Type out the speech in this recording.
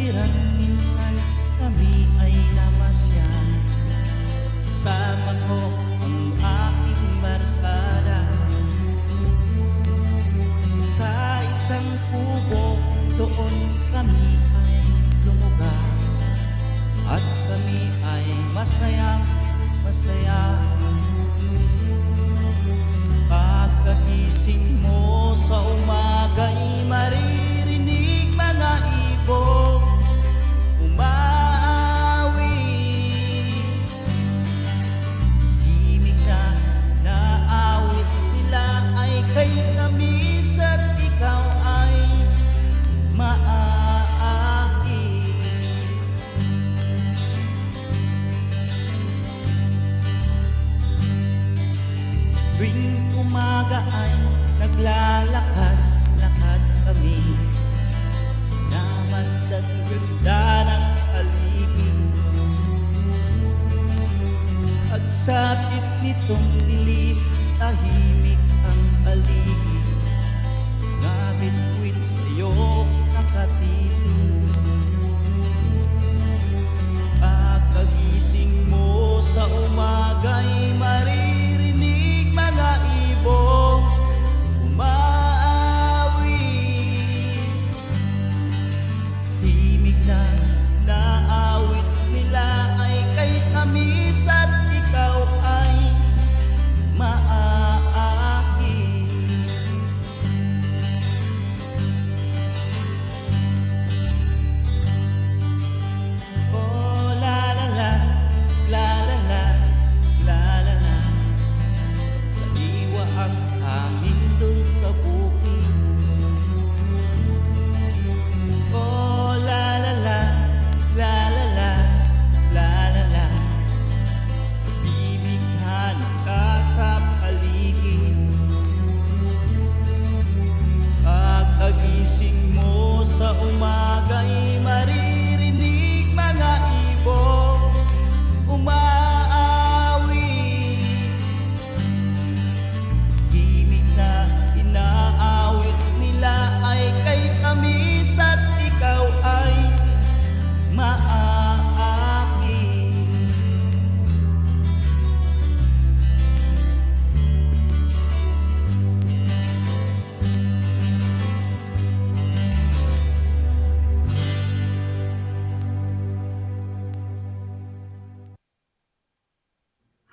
kapaligiran, minsan kami ay namasyan. Kasama ko ang aking barkada sa isang kubo, doon kami ay lumugar at kami ay masayang masaya. Pagkagising mo sa umaga'y maririnig mga ibon umaawi. Himig na naawit nila ay kay tamis at ikaw ay maaaki. Tuwing umaga ay naglalakad-lakad kami, namasdan ganda ng paligid. At sabit nitong dilim, tahimik ang paligid. Ngabit tuwing sa'yo nakatitig.